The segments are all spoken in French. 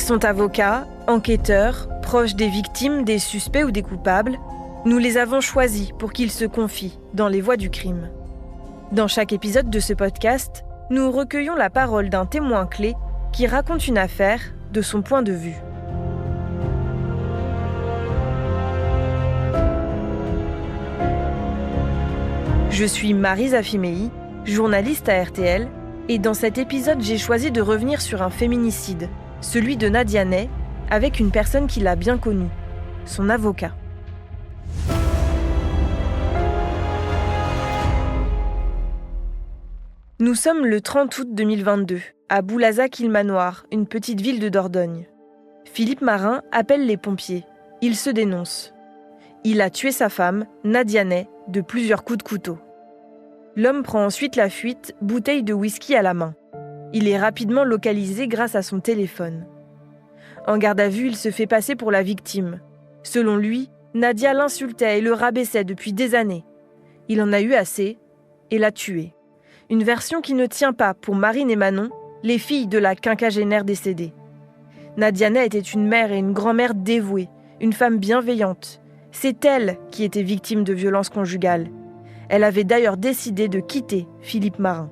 sont avocats, enquêteurs, proches des victimes, des suspects ou des coupables. Nous les avons choisis pour qu'ils se confient dans les voies du crime. Dans chaque épisode de ce podcast, nous recueillons la parole d'un témoin clé qui raconte une affaire de son point de vue. Je suis Marie Zafimei, journaliste à RTL, et dans cet épisode, j'ai choisi de revenir sur un féminicide, celui de Nadia Ney, avec une personne qui l'a bien connue, son avocat. Nous sommes le 30 août 2022, à Boulazac-Île-Manoir, une petite ville de Dordogne. Philippe Marin appelle les pompiers. Il se dénonce. Il a tué sa femme, Nadia Ney, de plusieurs coups de couteau. L'homme prend ensuite la fuite, bouteille de whisky à la main. Il est rapidement localisé grâce à son téléphone. En garde à vue, il se fait passer pour la victime. Selon lui, Nadia l'insultait et le rabaissait depuis des années. Il en a eu assez et l'a tuée. Une version qui ne tient pas pour Marine et Manon, les filles de la quinquagénaire décédée. Nadia Ney était une mère et une grand-mère dévouée, une femme bienveillante. C'est elle qui était victime de violences conjugales. Elle avait d'ailleurs décidé de quitter Philippe Marin.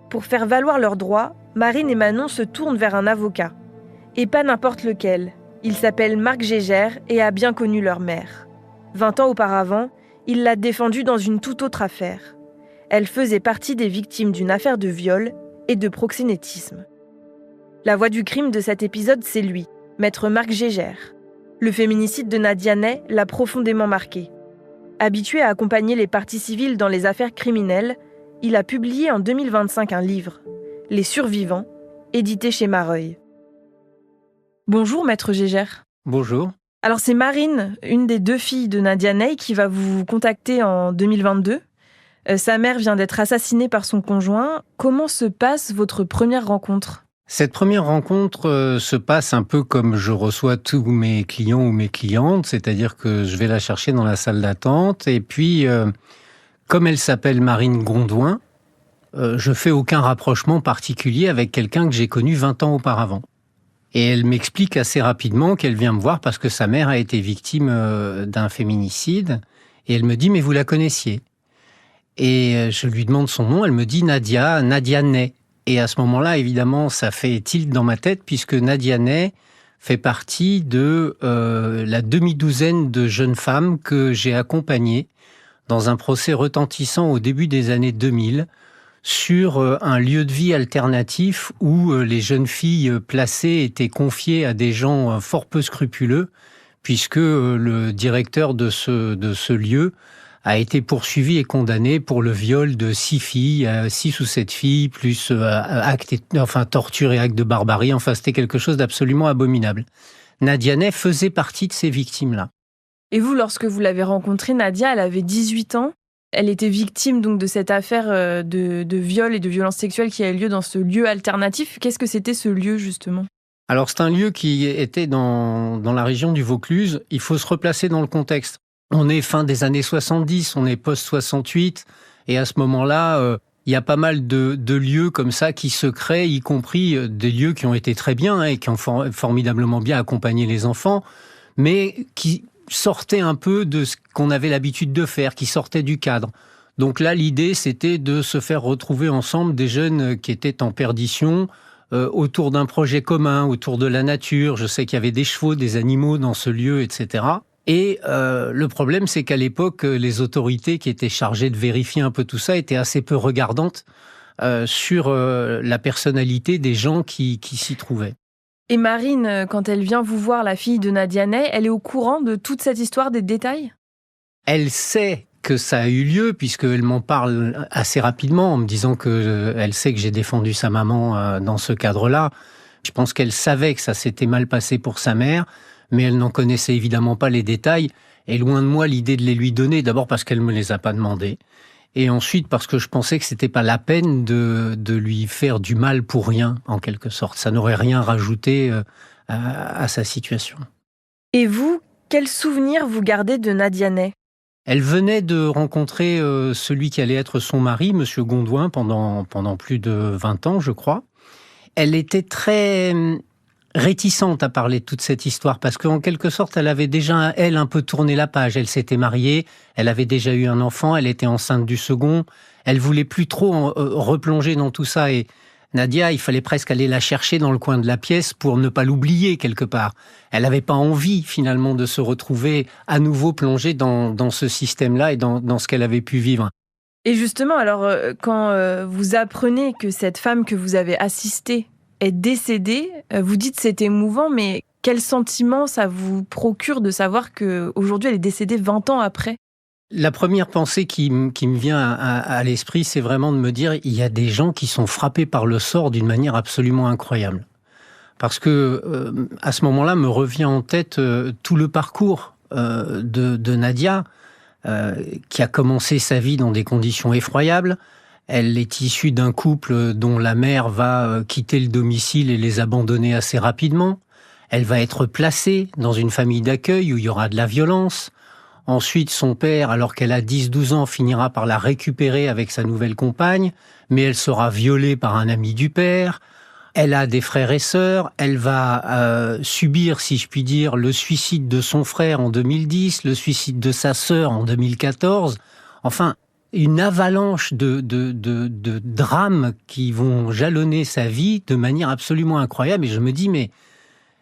Pour faire valoir leurs droits, Marine et Manon se tournent vers un avocat. Et pas n'importe lequel. Il s'appelle Marc Gégère et a bien connu leur mère. 20 ans auparavant, il l'a défendue dans une toute autre affaire. Elle faisait partie des victimes d'une affaire de viol et de proxénétisme. La voix du crime de cet épisode, c'est lui, maître Marc Gégère. Le féminicide de Nadia Ney l'a profondément marqué. Habitué à accompagner les parties civiles dans les affaires criminelles, il a publié en 2025 un livre, Les Survivants, édité chez Mareuil. Bonjour maître Gégère. Bonjour. Alors c'est Marine, une des deux filles de Nadia Ney, qui va vous contacter en 2022. Sa mère vient d'être assassinée par son conjoint. Comment se passe votre première rencontre ? Cette première rencontre se passe un peu comme je reçois tous mes clients ou mes clientes, c'est-à-dire que je vais la chercher dans la salle d'attente et puis, comme elle s'appelle Marine Gondouin, je fais aucun rapprochement particulier avec quelqu'un que j'ai connu 20 ans auparavant. Et elle m'explique assez rapidement qu'elle vient me voir parce que sa mère a été victime d'un féminicide et elle me dit « mais vous la connaissiez ?» Et je lui demande son nom, elle me dit Nadia Ney. Et à ce moment-là, évidemment, ça fait tilt dans ma tête puisque Nadia Ney fait partie de la demi-douzaine de jeunes femmes que j'ai accompagnées dans un procès retentissant au début des années 2000 sur un lieu de vie alternatif où les jeunes filles placées étaient confiées à des gens fort peu scrupuleux puisque le directeur de ce lieu a été poursuivi et condamné pour le viol de 6 ou 7 filles, plus torture et actes de barbarie. Enfin, c'était quelque chose d'absolument abominable. Nadia Ney faisait partie de ces victimes-là. Et vous, lorsque vous l'avez rencontrée, Nadia, elle avait 18 ans. Elle était victime donc de cette affaire de viol et de violence sexuelle qui a eu lieu dans ce lieu alternatif. Qu'est-ce que c'était ce lieu, justement ? Alors, c'est un lieu qui était dans la région du Vaucluse. Il faut se replacer dans le contexte. On est fin des années 70, on est post-68, et à ce moment-là, il y a pas mal de lieux comme ça qui se créent, y compris des lieux qui ont été très bien et qui ont formidablement bien accompagné les enfants, mais qui sortaient un peu de ce qu'on avait l'habitude de faire, qui sortaient du cadre. Donc là, l'idée, c'était de se faire retrouver ensemble des jeunes qui étaient en perdition, autour d'un projet commun, autour de la nature. Je sais qu'il y avait des chevaux, des animaux dans ce lieu, etc. Et le problème, c'est qu'à l'époque, les autorités qui étaient chargées de vérifier un peu tout ça étaient assez peu regardantes sur la personnalité des gens qui s'y trouvaient. Et Marine, quand elle vient vous voir, la fille de Nadia Ney, elle est au courant de toute cette histoire, des détails ? Elle sait que ça a eu lieu, puisqu'elle m'en parle assez rapidement, en me disant qu'elle sait que j'ai défendu sa maman dans ce cadre-là. Je pense qu'elle savait que ça s'était mal passé pour sa mère, mais elle n'en connaissait évidemment pas les détails, et loin de moi l'idée de les lui donner, d'abord parce qu'elle ne me les a pas demandés, et ensuite parce que je pensais que c'était pas la peine de lui faire du mal pour rien, en quelque sorte. Ça n'aurait rien rajouté à sa situation. Et vous, quel souvenir vous gardez de Nadia Ney ? Elle venait de rencontrer celui qui allait être son mari, Monsieur Gondouin, pendant plus de 20 ans, je crois. Elle était très réticente à parler de toute cette histoire parce qu'en quelque sorte, elle avait déjà, elle, un peu tourné la page. Elle s'était mariée, elle avait déjà eu un enfant, elle était enceinte du second. Elle voulait plus trop replonger dans tout ça et Nadia, il fallait presque aller la chercher dans le coin de la pièce pour ne pas l'oublier quelque part. Elle n'avait pas envie finalement de se retrouver à nouveau plongée dans ce système-là et dans ce qu'elle avait pu vivre. Et justement, alors, quand vous apprenez que cette femme que vous avez assistée est décédée, vous dites c'est émouvant, mais quel sentiment ça vous procure de savoir qu'aujourd'hui elle est décédée 20 ans après ? La première pensée qui me vient à l'esprit, c'est vraiment de me dire il y a des gens qui sont frappés par le sort d'une manière absolument incroyable. Parce que à ce moment-là, me revient en tête tout le parcours de Nadia, qui a commencé sa vie dans des conditions effroyables. Elle est issue d'un couple dont la mère va quitter le domicile et les abandonner assez rapidement. Elle va être placée dans une famille d'accueil où il y aura de la violence. Ensuite, son père, alors qu'elle a 10-12 ans, finira par la récupérer avec sa nouvelle compagne, mais elle sera violée par un ami du père. Elle a des frères et sœurs. Elle va subir, si je puis dire, le suicide de son frère en 2010, le suicide de sa sœur en 2014. Enfin, une avalanche de drames qui vont jalonner sa vie de manière absolument incroyable. Et je me dis, mais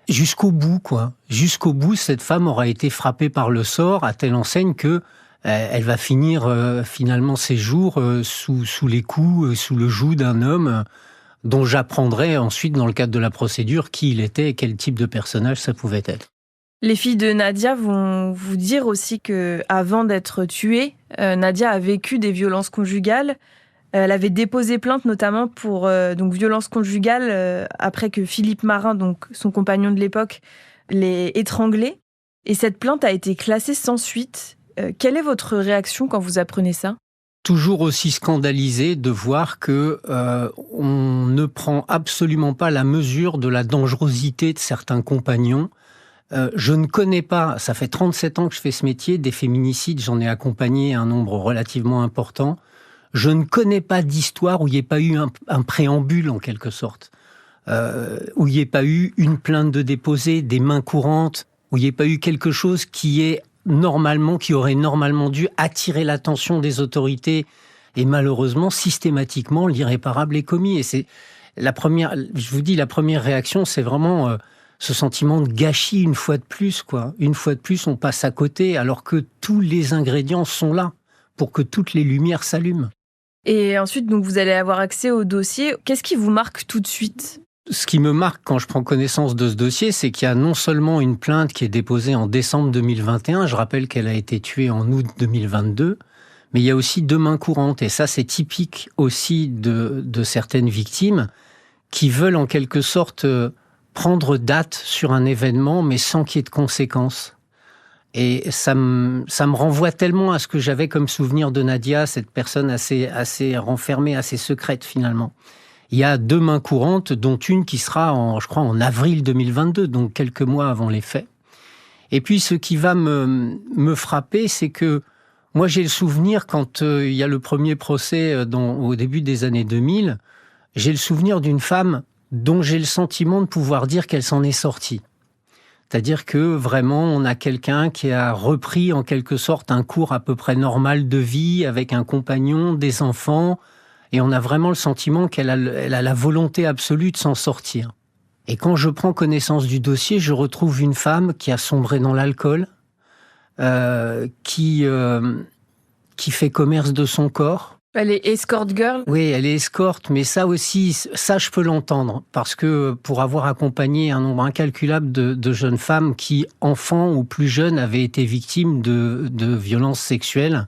jusqu'au bout, quoi. Jusqu'au bout, cette femme aura été frappée par le sort à telle enseigne que elle va finir finalement ses jours sous les coups, sous le joug d'un homme dont j'apprendrai ensuite dans le cadre de la procédure qui il était et quel type de personnage ça pouvait être. Les filles de Nadia vont vous dire aussi qu'avant d'être tuée, Nadia a vécu des violences conjugales. Elle avait déposé plainte notamment pour donc violence conjugale après que Philippe Marin, donc son compagnon de l'époque, l'ait étranglée. Et cette plainte a été classée sans suite. Quelle est votre réaction quand vous apprenez ça ? Toujours aussi scandalisé de voir que on ne prend absolument pas la mesure de la dangerosité de certains compagnons. Je ne connais pas, ça fait 37 ans que je fais ce métier, des féminicides, j'en ai accompagné un nombre relativement important. Je ne connais pas d'histoire où il n'y ait pas eu un préambule, en quelque sorte. Où il n'y ait pas eu une plainte de déposer, des mains courantes, où il n'y ait pas eu quelque chose qui aurait normalement dû attirer l'attention des autorités. Et malheureusement, systématiquement, l'irréparable est commis. Et c'est la première réaction, c'est vraiment ce sentiment de gâchis une fois de plus, quoi. Une fois de plus, on passe à côté, alors que tous les ingrédients sont là pour que toutes les lumières s'allument. Et ensuite, donc, vous allez avoir accès au dossier. Qu'est-ce qui vous marque tout de suite ? Ce qui me marque quand je prends connaissance de ce dossier, c'est qu'il y a non seulement une plainte qui est déposée en décembre 2021, je rappelle qu'elle a été tuée en août 2022, mais il y a aussi 2 mains courantes. Et ça, c'est typique aussi de certaines victimes qui veulent en quelque sorte prendre date sur un événement, mais sans qu'il y ait de conséquences. Et ça me renvoie tellement à ce que j'avais comme souvenir de Nadia, cette personne assez renfermée, assez secrète finalement. Il y a 2 mains courantes, dont une qui sera en avril 2022, donc quelques mois avant les faits. Et puis ce qui va me frapper, c'est que moi j'ai le souvenir, quand il y a le premier procès au début des années 2000, j'ai le souvenir d'une femme dont j'ai le sentiment de pouvoir dire qu'elle s'en est sortie. C'est-à-dire que vraiment, on a quelqu'un qui a repris en quelque sorte un cours à peu près normal de vie avec un compagnon, des enfants, et on a vraiment le sentiment qu'elle a la volonté absolue de s'en sortir. Et quand je prends connaissance du dossier, je retrouve une femme qui a sombré dans l'alcool, qui fait commerce de son corps. Elle est escort girl ? Oui, elle est escorte, mais ça aussi, ça je peux l'entendre, parce que pour avoir accompagné un nombre incalculable de jeunes femmes qui, enfants ou plus jeunes, avaient été victimes de violences sexuelles,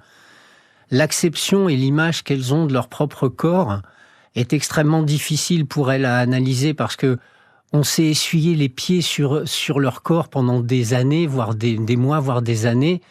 l'acception et l'image qu'elles ont de leur propre corps est extrêmement difficile pour elles à analyser, parce que on s'est essuyé les pieds sur leur corps pendant des années, voire des mois, voire des années.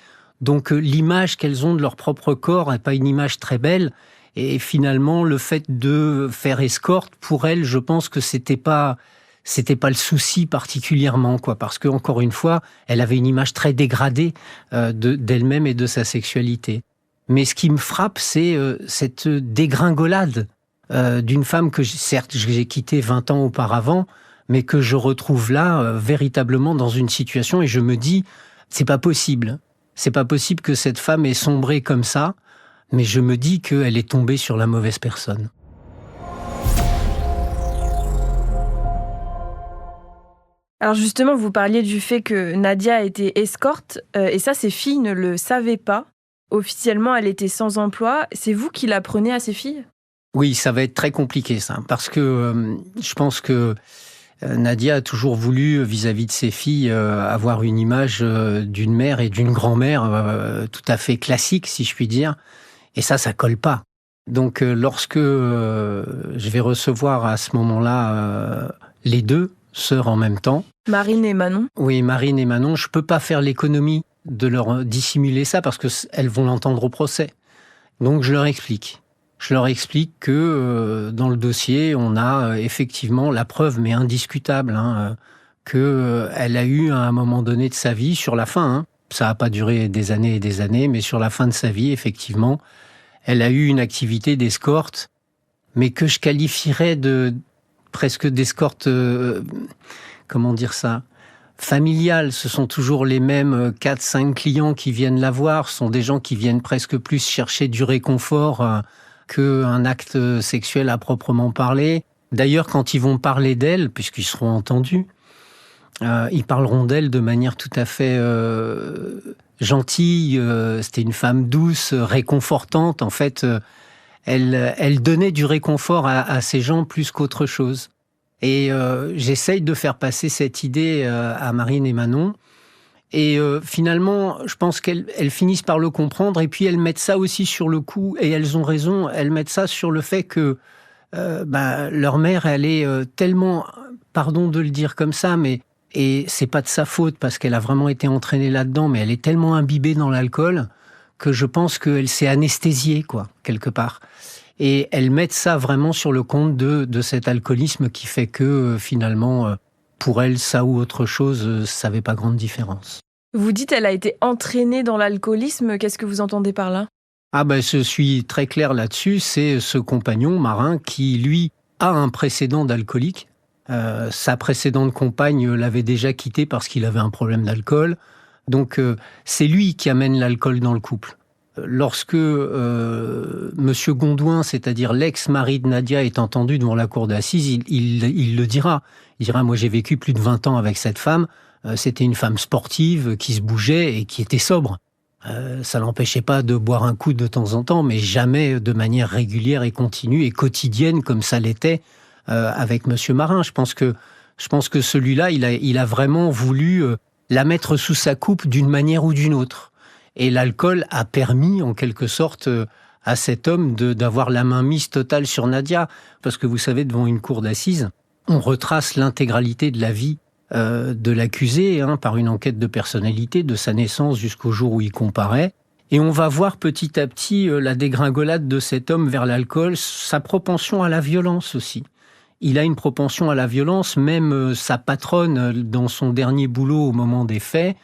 Donc l'image qu'elles ont de leur propre corps n'est pas une image très belle. Et finalement, le fait de faire escorte, pour elles, je pense que c'était pas le souci particulièrement, quoi. Parce que, encore une fois, elle avait une image très dégradée d'elle-même et de sa sexualité. Mais ce qui me frappe, c'est cette dégringolade d'une femme que, certes, j'ai quittée 20 ans auparavant, mais que je retrouve là véritablement dans une situation et je me dis, c'est pas possible. C'est pas possible que cette femme ait sombré comme ça, mais je me dis qu'elle est tombée sur la mauvaise personne. Alors justement, vous parliez du fait que Nadia était escorte, et ça, ses filles ne le savaient pas. Officiellement, elle était sans emploi. C'est vous qui l'apprenez à ses filles ? Oui, ça va être très compliqué ça, parce que je pense que Nadia a toujours voulu, vis-à-vis de ses filles, avoir une image d'une mère et d'une grand-mère tout à fait classique, si je puis dire. Et ça colle pas. Donc lorsque je vais recevoir à ce moment-là les deux sœurs en même temps. Marine et Manon ? Oui, Marine et Manon, je peux pas faire l'économie de leur dissimuler ça parce qu'elles vont l'entendre au procès. Donc je leur explique. Je leur explique que dans le dossier, on a effectivement la preuve, mais indiscutable, qu'elle a eu à un moment donné de sa vie, sur la fin, ça n'a pas duré des années et des années, mais sur la fin de sa vie, effectivement, elle a eu une activité d'escorte, mais que je qualifierais presque d'escorte, comment dire ça, familiale. Ce sont toujours les mêmes 4-5 clients qui viennent la voir. Ce sont des gens qui viennent presque plus chercher du réconfort qu'un acte sexuel à proprement parler. D'ailleurs, quand ils vont parler d'elle, puisqu'ils seront entendus, ils parleront d'elle de manière tout à fait gentille. C'était une femme douce, réconfortante. En fait, elle donnait du réconfort à ces gens plus qu'autre chose. Et j'essaye de faire passer cette idée à Marine et Manon. Et finalement, je pense qu'elles finissent par le comprendre. Et puis elles mettent ça aussi sur le coup, et elles ont raison, elles mettent ça sur le fait que leur mère, elle est tellement, pardon de le dire comme ça, et c'est pas de sa faute parce qu'elle a vraiment été entraînée là-dedans, mais elle est tellement imbibée dans l'alcool que je pense qu'elle s'est anesthésiée, quoi, quelque part. Et elles mettent ça vraiment sur le compte de cet alcoolisme qui fait que finalement, pour elle, ça ou autre chose, ça n'avait pas grande différence. Vous dites elle a été entraînée dans l'alcoolisme. Qu'est-ce que vous entendez par là ? Je suis très clair là-dessus. C'est ce compagnon marin qui, lui, a un précédent d'alcoolique. Sa précédente compagne l'avait déjà quitté parce qu'il avait un problème d'alcool. Donc, c'est lui qui amène l'alcool dans le couple. Lorsque Monsieur Gondouin, c'est-à-dire l'ex-mari de Nadia, est entendu devant la cour d'assises, il le dira. Il dira, moi j'ai vécu plus de 20 ans avec cette femme, c'était une femme sportive qui se bougeait et qui était sobre. Ça l'empêchait pas de boire un coup de temps en temps, mais jamais de manière régulière et continue et quotidienne comme ça l'était avec Monsieur Marin. Je pense que celui-là, il a vraiment voulu la mettre sous sa coupe d'une manière ou d'une autre. Et l'alcool a permis, en quelque sorte, à cet homme d'avoir la main mise totale sur Nadia. Parce que vous savez, devant une cour d'assises, on retrace l'intégralité de la vie de l'accusé, par une enquête de personnalité, de sa naissance jusqu'au jour où il comparaît. Et on va voir petit à petit la dégringolade de cet homme vers l'alcool, sa propension à la violence aussi. Il a une propension à la violence, même sa patronne, dans son dernier boulot au moment des faits,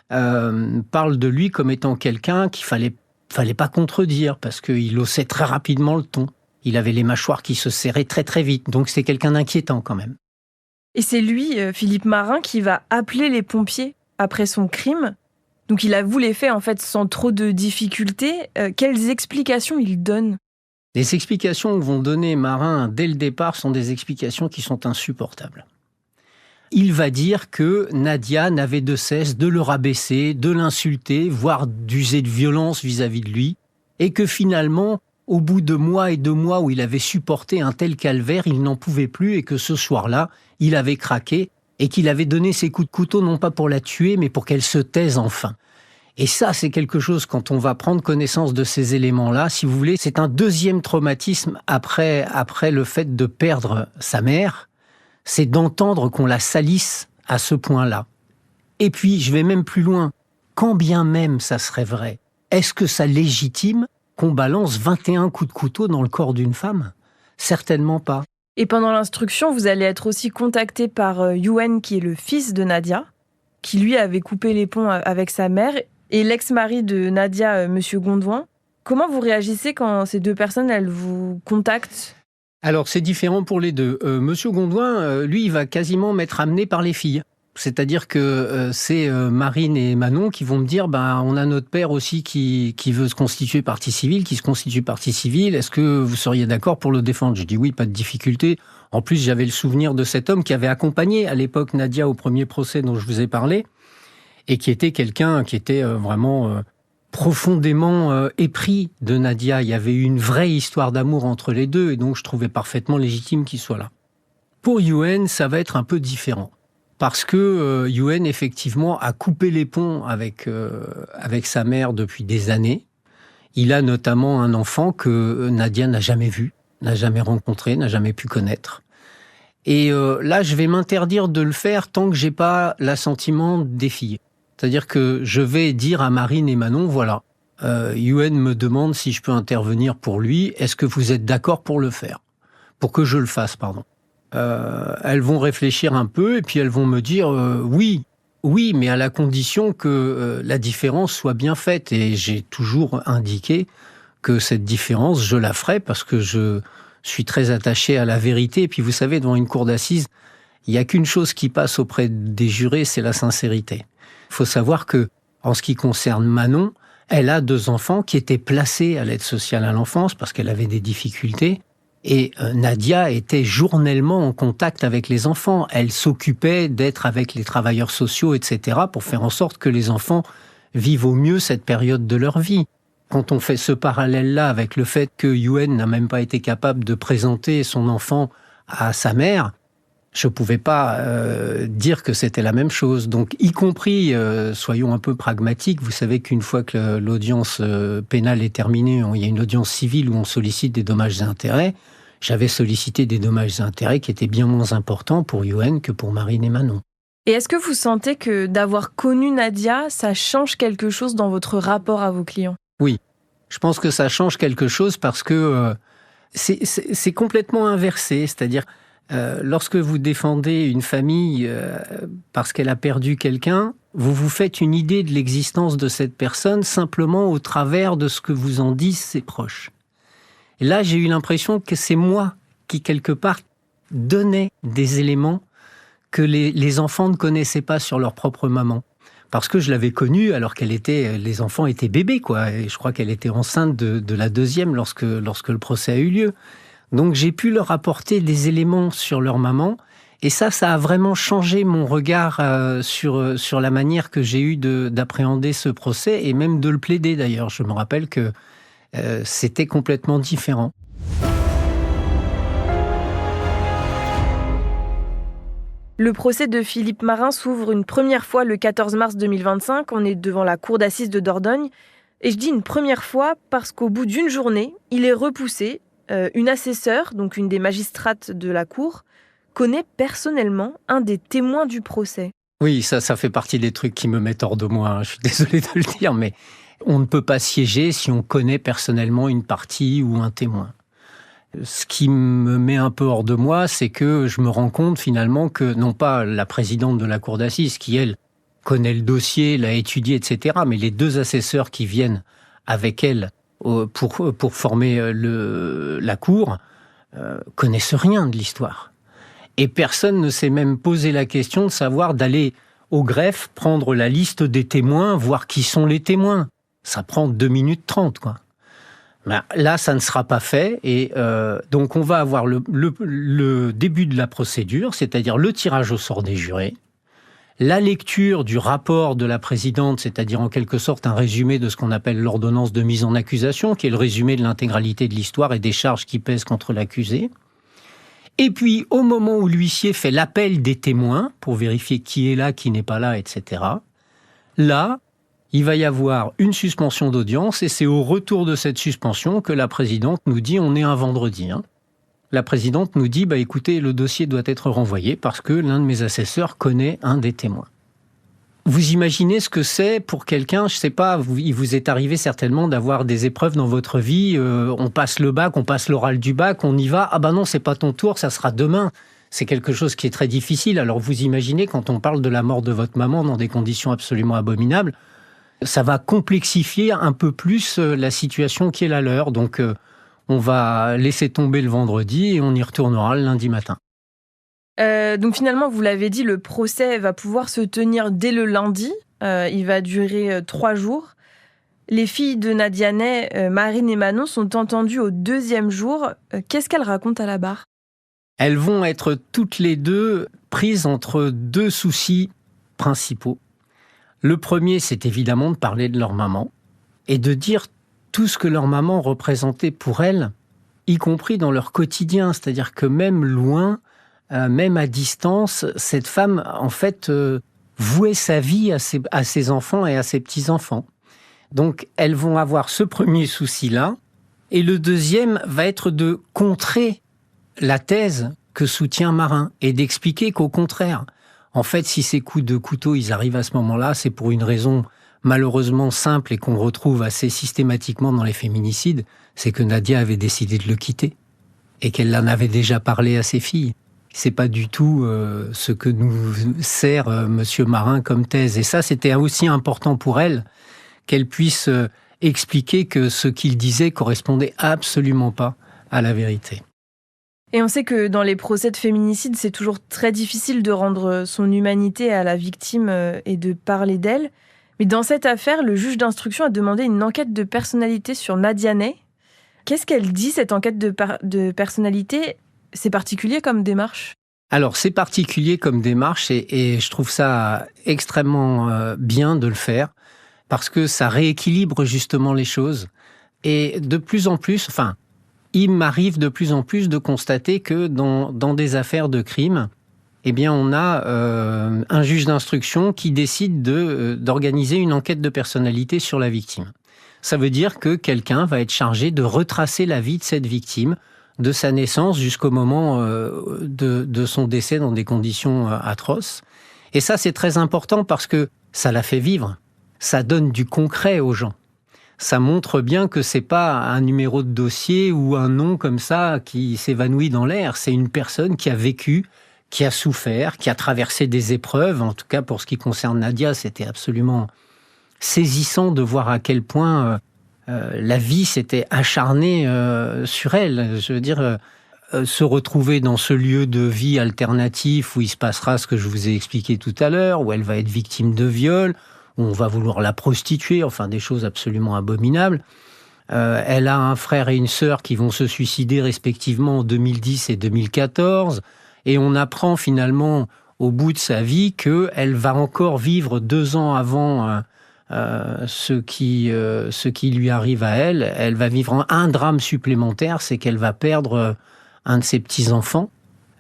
parle de lui comme étant quelqu'un qu'il fallait pas contredire parce qu'il haussait très rapidement le ton. Il avait les mâchoires qui se serraient très très vite, donc c'est quelqu'un d'inquiétant quand même. Et c'est lui, Philippe Marin, qui va appeler les pompiers après son crime. Donc il avoue les faits en fait sans trop de difficultés. Quelles explications il donne ? Les explications que vont donner Marin dès le départ sont des explications qui sont insupportables. Il va dire que Nadia n'avait de cesse de le rabaisser, de l'insulter, voire d'user de violence vis-à-vis de lui, et que finalement, au bout de mois et de mois où il avait supporté un tel calvaire, il n'en pouvait plus et que ce soir-là, il avait craqué et qu'il avait donné ses coups de couteau non pas pour la tuer, mais pour qu'elle se taise enfin. Et ça, c'est quelque chose, quand on va prendre connaissance de ces éléments-là, si vous voulez, c'est un deuxième traumatisme après le fait de perdre sa mère, c'est d'entendre qu'on la salisse à ce point-là. Et puis, je vais même plus loin. Quand bien même ça serait vrai, est-ce que ça légitime qu'on balance 21 coups de couteau dans le corps d'une femme ? Certainement pas. Et pendant l'instruction, vous allez être aussi contacté par Youen, qui est le fils de Nadia, qui lui avait coupé les ponts avec sa mère, et l'ex-mari de Nadia, Monsieur Gondouin. Comment vous réagissez quand ces deux personnes, elles vous contactent ? Alors, c'est différent pour les deux. Monsieur Gondouin, lui, il va quasiment m'être amené par les filles. C'est-à-dire que c'est Marine et Manon qui vont me dire on a notre père aussi qui veut se constituer partie civile, qui se constitue partie civile. Est-ce que vous seriez d'accord pour le défendre ? Je dis oui, pas de difficulté. En plus, j'avais le souvenir de cet homme qui avait accompagné à l'époque Nadia au premier procès dont je vous ai parlé et qui était quelqu'un qui était vraiment profondément épris de Nadia. Il y avait eu une vraie histoire d'amour entre les deux et donc je trouvais parfaitement légitime qu'il soit là. Pour Yuen, ça va être un peu différent. Parce que Yuen, effectivement, a coupé les ponts avec sa mère depuis des années. Il a notamment un enfant que Nadia n'a jamais vu, n'a jamais rencontré, n'a jamais pu connaître. Et là, je vais m'interdire de le faire tant que j'ai pas l'assentiment des filles. C'est-à-dire que je vais dire à Marine et Manon, voilà, Yuen me demande si je peux intervenir pour lui. Est-ce que vous êtes d'accord pour le faire ? Pour que je le fasse, pardon. Elles vont réfléchir un peu et puis elles vont me dire oui, mais à la condition que la différence soit bien faite. Et j'ai toujours indiqué que cette différence, je la ferai parce que je suis très attaché à la vérité. Et puis vous savez, devant une cour d'assises, il n'y a qu'une chose qui passe auprès des jurés, c'est la sincérité. Il faut savoir que, en ce qui concerne Manon, elle a 2 enfants qui étaient placés à l'aide sociale à l'enfance parce qu'elle avait des difficultés. Et Nadia était journellement en contact avec les enfants. Elle s'occupait d'être avec les travailleurs sociaux, etc., pour faire en sorte que les enfants vivent au mieux cette période de leur vie. Quand on fait ce parallèle-là avec le fait que Yuen n'a même pas été capable de présenter son enfant à sa mère, je ne pouvais pas dire que c'était la même chose. Donc, y compris, soyons un peu pragmatiques, vous savez qu'une fois que l'audience pénale est terminée, il y a une audience civile où on sollicite des dommages et intérêts. J'avais sollicité des dommages et intérêts qui étaient bien moins importants pour Yuen que pour Marine et Manon. Et est-ce que vous sentez que d'avoir connu Nadia, ça change quelque chose dans votre rapport à vos clients ? Oui, je pense que ça change quelque chose parce que c'est complètement inversé. C'est-à-dire, lorsque vous défendez une famille parce qu'elle a perdu quelqu'un, vous vous faites une idée de l'existence de cette personne simplement au travers de ce que vous en disent ses proches. Et là, j'ai eu l'impression que c'est moi qui, quelque part, donnais des éléments que les enfants ne connaissaient pas sur leur propre maman. Parce que je l'avais connue alors les enfants étaient bébés, quoi. Et je crois qu'elle était enceinte de la 2e lorsque le procès a eu lieu. Donc j'ai pu leur apporter des éléments sur leur maman. Et ça a vraiment changé mon regard sur la manière que j'ai eue d'appréhender ce procès et même de le plaider d'ailleurs. Je me rappelle que c'était complètement différent. Le procès de Philippe Marin s'ouvre une première fois le 14 mars 2025. On est devant la cour d'assises de Dordogne. Et je dis une première fois parce qu'au bout d'une journée, il est repoussé. Une assesseure, donc une des magistrates de la cour, connaît personnellement un des témoins du procès. Oui, ça fait partie des trucs qui me mettent hors de moi. Hein. Je suis désolé de le dire, mais on ne peut pas siéger si on connaît personnellement une partie ou un témoin. Ce qui me met un peu hors de moi, c'est que je me rends compte finalement que, non pas la présidente de la cour d'assises, qui elle connaît le dossier, l'a étudié, etc., mais les 2 assesseurs qui viennent avec elle pour former la cour, connaissent rien de l'histoire. Et personne ne s'est même posé la question de savoir d'aller au greffe, prendre la liste des témoins, voir qui sont les témoins. Ça prend 2 minutes 30, quoi. Là, ça ne sera pas fait. Et donc, on va avoir le début de la procédure, c'est-à-dire le tirage au sort des jurés, la lecture du rapport de la présidente, c'est-à-dire en quelque sorte un résumé de ce qu'on appelle l'ordonnance de mise en accusation, qui est le résumé de l'intégralité de l'histoire et des charges qui pèsent contre l'accusé. Et puis, au moment où l'huissier fait l'appel des témoins, pour vérifier qui est là, qui n'est pas là, etc., là, il va y avoir une suspension d'audience et c'est au retour de cette suspension que la présidente nous dit, on est un vendredi, hein. La présidente nous dit, écoutez, le dossier doit être renvoyé parce que l'un de mes assesseurs connaît un des témoins. Vous imaginez ce que c'est pour quelqu'un, je ne sais pas, il vous est arrivé certainement d'avoir des épreuves dans votre vie, on passe le bac, on passe l'oral du bac, on y va, non, c'est pas ton tour, ça sera demain. C'est quelque chose qui est très difficile. Alors vous imaginez, quand on parle de la mort de votre maman dans des conditions absolument abominables, ça va complexifier un peu plus la situation qui est la leur. Donc On va laisser tomber le vendredi et on y retournera le lundi matin. Donc finalement, vous l'avez dit, le procès va pouvoir se tenir dès le lundi. Il va durer 3 jours. Les filles de Nadia Ney, Marine et Manon, sont entendues au 2e jour. Qu'est-ce qu'elles racontent à la barre ? Elles vont être toutes les deux prises entre 2 soucis principaux. Le premier, c'est évidemment de parler de leur maman et de dire tout ce que leur maman représentait pour elles, y compris dans leur quotidien. C'est-à-dire que même loin, même à distance, cette femme, en fait, vouait sa vie à ses enfants et à ses petits-enfants. Donc, elles vont avoir ce premier souci-là. Et le deuxième va être de contrer la thèse que soutient Marin et d'expliquer qu'au contraire, en fait, si ces coups de couteau, ils arrivent à ce moment-là, c'est pour une raison malheureusement simple et qu'on retrouve assez systématiquement dans les féminicides, c'est que Nadia avait décidé de le quitter et qu'elle en avait déjà parlé à ses filles. C'est pas du tout ce que nous sert Monsieur Marin comme thèse. Et ça, c'était aussi important pour elle, qu'elle puisse expliquer que ce qu'il disait correspondait absolument pas à la vérité. Et on sait que dans les procès de féminicide, c'est toujours très difficile de rendre son humanité à la victime et de parler d'elle. Mais dans cette affaire, le juge d'instruction a demandé une enquête de personnalité sur Nadia Ney. Qu'est-ce qu'elle dit, cette enquête de personnalité ? C'est particulier comme démarche ? Alors, c'est particulier comme démarche et je trouve ça extrêmement bien de le faire parce que ça rééquilibre justement les choses. Et de plus en plus, il m'arrive de plus en plus de constater que dans des affaires de crime, eh bien, on a un juge d'instruction qui décide d'organiser une enquête de personnalité sur la victime. Ça veut dire que quelqu'un va être chargé de retracer la vie de cette victime, de sa naissance jusqu'au moment de son décès dans des conditions atroces. Et ça, c'est très important parce que ça la fait vivre. Ça donne du concret aux gens. Ça montre bien que c'est pas un numéro de dossier ou un nom comme ça qui s'évanouit dans l'air. C'est une personne qui a vécu, qui a souffert, qui a traversé des épreuves. En tout cas, pour ce qui concerne Nadia, c'était absolument saisissant de voir à quel point la vie s'était acharnée sur elle. Je veux dire, se retrouver dans ce lieu de vie alternatif où il se passera ce que je vous ai expliqué tout à l'heure, où elle va être victime de viol, où on va vouloir la prostituer, enfin des choses absolument abominables. Elle a un frère et une sœur qui vont se suicider respectivement en 2010 et 2014. Et on apprend finalement au bout de sa vie qu'elle va encore vivre 2 ans avant ce qui lui arrive à elle. Elle va vivre un drame supplémentaire, c'est qu'elle va perdre un de ses petits-enfants,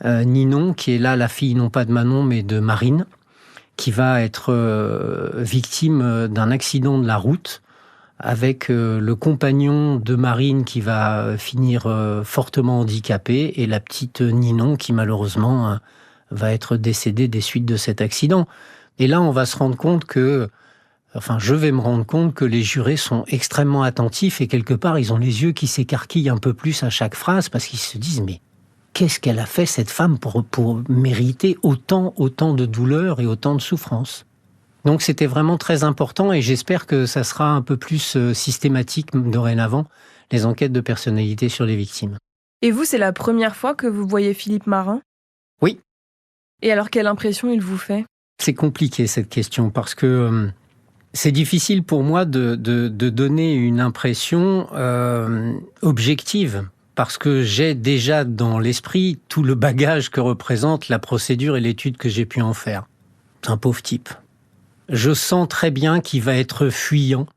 Ninon, qui est là la fille non pas de Manon mais de Marine, qui va être victime d'un accident de la route avec le compagnon de Marine qui va finir fortement handicapé et la petite Ninon qui malheureusement va être décédée des suites de cet accident. Et là, on va se rendre compte je vais me rendre compte que les jurés sont extrêmement attentifs et quelque part, ils ont les yeux qui s'écarquillent un peu plus à chaque phrase parce qu'ils se disent « mais qu'est-ce qu'elle a fait cette femme pour mériter autant de douleur et autant de souffrance ?» Donc c'était vraiment très important et j'espère que ça sera un peu plus systématique dorénavant, les enquêtes de personnalité sur les victimes. Et vous, c'est la première fois que vous voyez Philippe Marin ? Oui. Et alors, quelle impression il vous fait ? C'est compliqué cette question parce que c'est difficile pour moi de donner une impression objective parce que j'ai déjà dans l'esprit tout le bagage que représente la procédure et l'étude que j'ai pu en faire. C'est un pauvre type. Je sens très bien qu'il va être fuyant.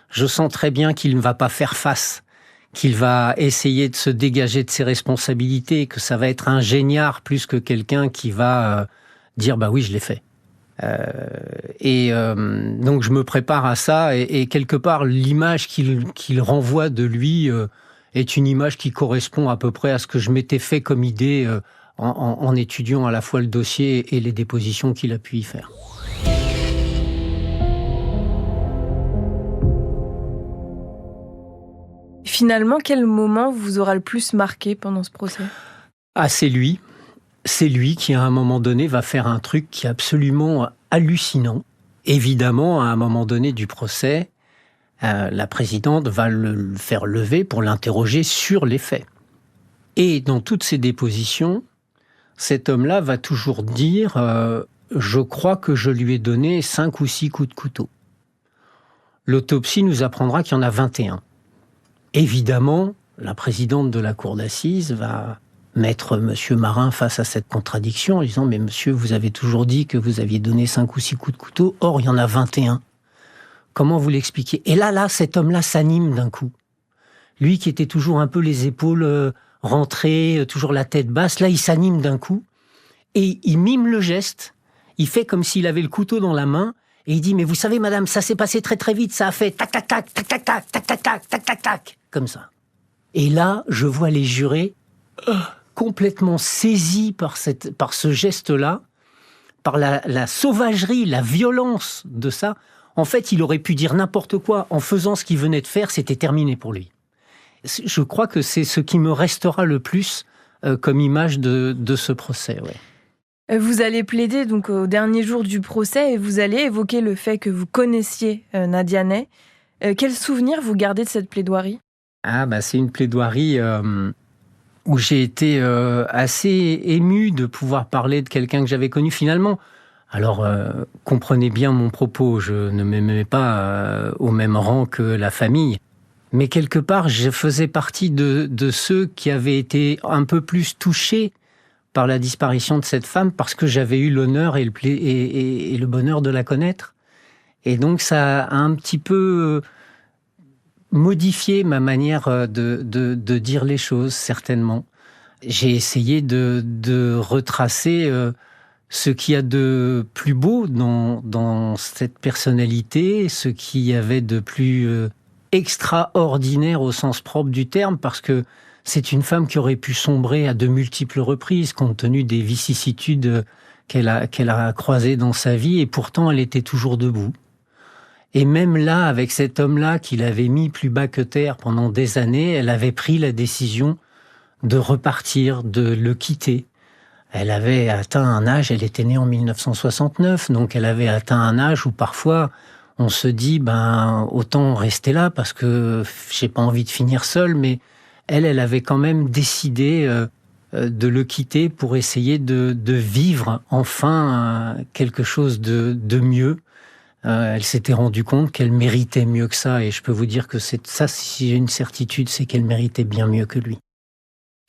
Je sens très bien qu'il ne va pas faire face, qu'il va essayer de se dégager de ses responsabilités, que ça va être un géniard plus que quelqu'un qui va dire « bah oui, je l'ai fait ». Donc je me prépare à ça et quelque part l'image qu'il renvoie de lui est une image qui correspond à peu près à ce que je m'étais fait comme idée en étudiant à la fois le dossier et les dépositions qu'il a pu y faire. Finalement, quel moment vous aura le plus marqué pendant ce procès ? Ah, c'est lui. C'est lui qui, à un moment donné, va faire un truc qui est absolument hallucinant. Évidemment, à un moment donné du procès, la présidente va le faire lever pour l'interroger sur les faits. Et dans toutes ces dépositions, cet homme-là va toujours dire je crois que je lui ai donné 5 ou 6 coups de couteau. L'autopsie nous apprendra qu'il y en a 21. Évidemment, la présidente de la cour d'assises va mettre M. Marin face à cette contradiction en disant « Mais monsieur, vous avez toujours dit que vous aviez donné 5 ou 6 coups de couteau, or il y en a 21. Comment vous l'expliquez ?» Et là, cet homme-là s'anime d'un coup. Lui qui était toujours un peu les épaules rentrées, toujours la tête basse, là il s'anime d'un coup et il mime le geste. Il fait comme s'il avait le couteau dans la main et il dit « Mais vous savez madame, ça s'est passé très très vite, ça a fait tac tac tac, tac tac tac, tac tac tac, tac tac tac, comme ça. » Et là, je vois les jurés complètement saisis par ce geste-là, par la sauvagerie, la violence de ça. En fait, il aurait pu dire n'importe quoi. En faisant ce qu'il venait de faire, c'était terminé pour lui. Je crois que c'est ce qui me restera le plus comme image de ce procès. Ouais. Vous allez plaider donc au dernier jour du procès et vous allez évoquer le fait que vous connaissiez Nadia Ney. Quel souvenir vous gardez de cette plaidoirie ? C'est une plaidoirie où j'ai été assez ému de pouvoir parler de quelqu'un que j'avais connu finalement. Alors, comprenez bien mon propos, je ne me mets pas au même rang que la famille. Mais quelque part, je faisais partie de ceux qui avaient été un peu plus touchés par la disparition de cette femme parce que j'avais eu l'honneur et le bonheur de la connaître. Et donc, ça a un petit peu modifié ma manière de dire les choses, certainement. J'ai essayé de retracer ce qu'il y a de plus beau dans cette personnalité, ce qu'il y avait de plus extraordinaire au sens propre du terme, parce que c'est une femme qui aurait pu sombrer à de multiples reprises, compte tenu des vicissitudes qu'elle a croisées dans sa vie, et pourtant elle était toujours debout. Et même là, avec cet homme-là qui l'avait mis plus bas que terre pendant des années, elle avait pris la décision de repartir, de le quitter. Elle avait atteint un âge, elle était née en 1969, donc elle avait atteint un âge où parfois on se dit autant rester là parce que j'ai pas envie de finir seule, mais elle avait quand même décidé de le quitter pour essayer de vivre enfin quelque chose de mieux. Elle s'était rendue compte qu'elle méritait mieux que ça, et je peux vous dire que c'est ça, si j'ai une certitude, c'est qu'elle méritait bien mieux que lui.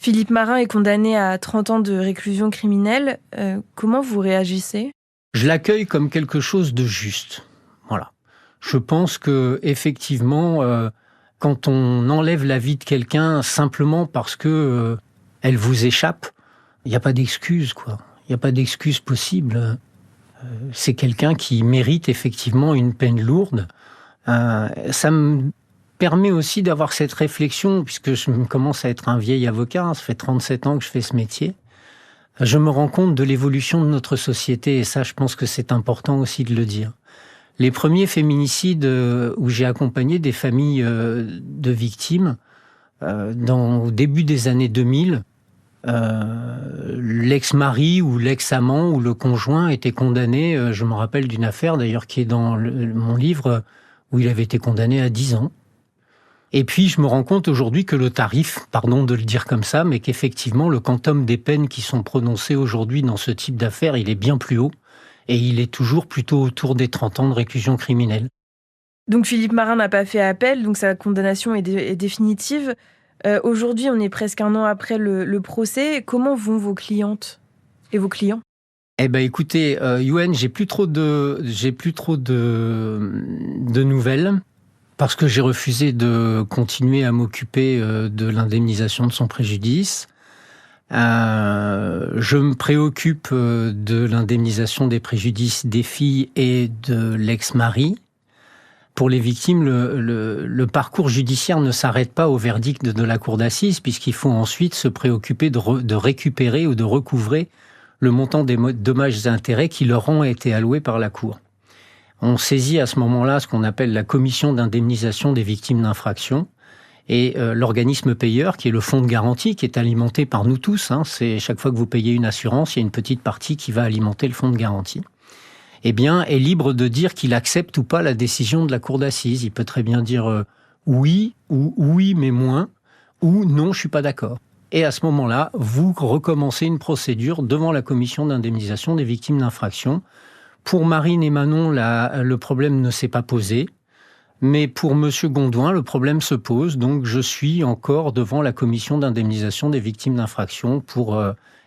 Philippe Marin est condamné à 30 ans de réclusion criminelle. Comment vous réagissez ? Je l'accueille comme quelque chose de juste. Voilà. Je pense que effectivement, quand on enlève la vie de quelqu'un simplement parce que elle vous échappe, il n'y a pas d'excuse, quoi. Il n'y a pas d'excuse possible. C'est quelqu'un qui mérite effectivement une peine lourde. Ça me permet aussi d'avoir cette réflexion, puisque je commence à être un vieil avocat, ça fait 37 ans que je fais ce métier. Je me rends compte de l'évolution de notre société, et ça, je pense que c'est important aussi de le dire. Les premiers féminicides où j'ai accompagné des familles de victimes, au début des années 2000, l'ex-mari ou l'ex-amant ou le conjoint était condamné, je me rappelle d'une affaire d'ailleurs qui est dans mon livre, où il avait été condamné à 10 ans. Et puis je me rends compte aujourd'hui que le tarif, pardon de le dire comme ça, mais qu'effectivement le quantum des peines qui sont prononcées aujourd'hui dans ce type d'affaires, il est bien plus haut, et il est toujours plutôt autour des 30 ans de réclusion criminelle. Donc Philippe Marin n'a pas fait appel, donc sa condamnation est définitive. Aujourd'hui, on est presque un an après le procès. Comment vont vos clientes et vos clients ? Écoutez, Yoann, j'ai plus trop de nouvelles parce que j'ai refusé de continuer à m'occuper de l'indemnisation de son préjudice. Je me préoccupe de l'indemnisation des préjudices des filles et de l'ex-mari. Pour les victimes, le parcours judiciaire ne s'arrête pas au verdict de la cour d'assises, puisqu'il faut ensuite se préoccuper de récupérer ou de recouvrer le montant des dommages et intérêts qui leur ont été alloués par la cour. On saisit à ce moment-là ce qu'on appelle la commission d'indemnisation des victimes d'infraction, et l'organisme payeur, qui est le fonds de garantie, qui est alimenté par nous tous. C'est chaque fois que vous payez une assurance, il y a une petite partie qui va alimenter le fonds de garantie. eh bien, est libre de dire qu'il accepte ou pas la décision de la cour d'assises. Il peut très bien dire oui, ou oui, mais moins, ou non, je suis pas d'accord. Et à ce moment-là, vous recommencez une procédure devant la commission d'indemnisation des victimes d'infraction. Pour Marine et Manon, le problème ne s'est pas posé. Mais pour Monsieur Gondouin, le problème se pose. Donc, je suis encore devant la commission d'indemnisation des victimes d'infraction pour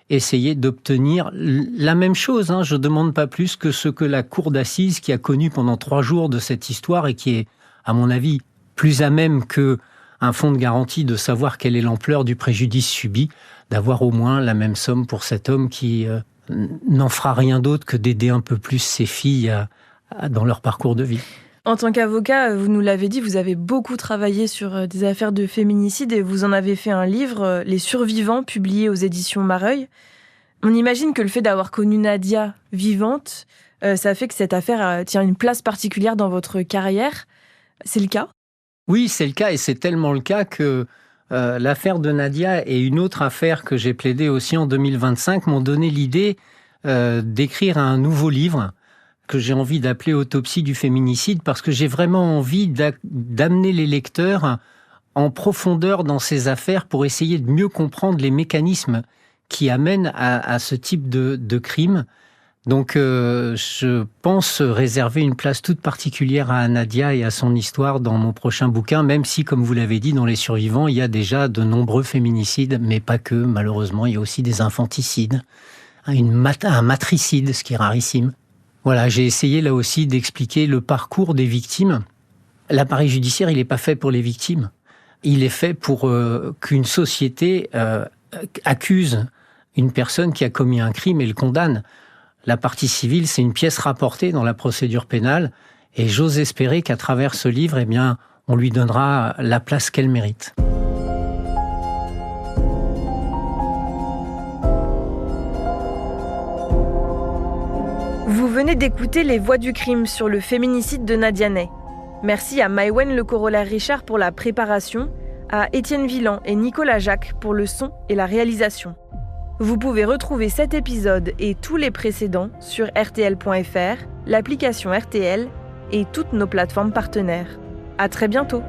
essayer d'obtenir la même chose. Je ne demande pas plus que ce que la cour d'assises, qui a connu pendant 3 jours de cette histoire et qui est, à mon avis, plus à même qu'un fonds de garantie de savoir quelle est l'ampleur du préjudice subi, d'avoir au moins la même somme pour cet homme qui n'en fera rien d'autre que d'aider un peu plus ses filles dans leur parcours de vie. En tant qu'avocat, vous nous l'avez dit, vous avez beaucoup travaillé sur des affaires de féminicide et vous en avez fait un livre, Les Survivants, publié aux éditions Mareuil. On imagine que le fait d'avoir connu Nadia vivante, ça fait que cette affaire tient une place particulière dans votre carrière. C'est le cas ? Oui, c'est le cas, et c'est tellement le cas que l'affaire de Nadia et une autre affaire que j'ai plaidée aussi en 2025 m'ont donné l'idée d'écrire un nouveau livre que j'ai envie d'appeler Autopsie du féminicide, parce que j'ai vraiment envie d'amener les lecteurs en profondeur dans ces affaires pour essayer de mieux comprendre les mécanismes qui amènent à ce type de crime. Donc je pense réserver une place toute particulière à Nadia et à son histoire dans mon prochain bouquin, même si, comme vous l'avez dit, dans Les Survivants, il y a déjà de nombreux féminicides, mais pas que, malheureusement, il y a aussi des infanticides, un matricide, ce qui est rarissime. Voilà, j'ai essayé là aussi d'expliquer le parcours des victimes. L'appareil judiciaire, il n'est pas fait pour les victimes. Il est fait pour qu'une société accuse une personne qui a commis un crime et le condamne. La partie civile, c'est une pièce rapportée dans la procédure pénale. Et j'ose espérer qu'à travers ce livre, eh bien, on lui donnera la place qu'elle mérite. Vous venez d'écouter Les Voix du crime sur le féminicide de Nadia Ney. Merci à Maïwenn Le Corollaire Richard pour la préparation, à Étienne Villan et Nicolas Jacques pour le son et la réalisation. Vous pouvez retrouver cet épisode et tous les précédents sur rtl.fr, l'application RTL et toutes nos plateformes partenaires. À très bientôt.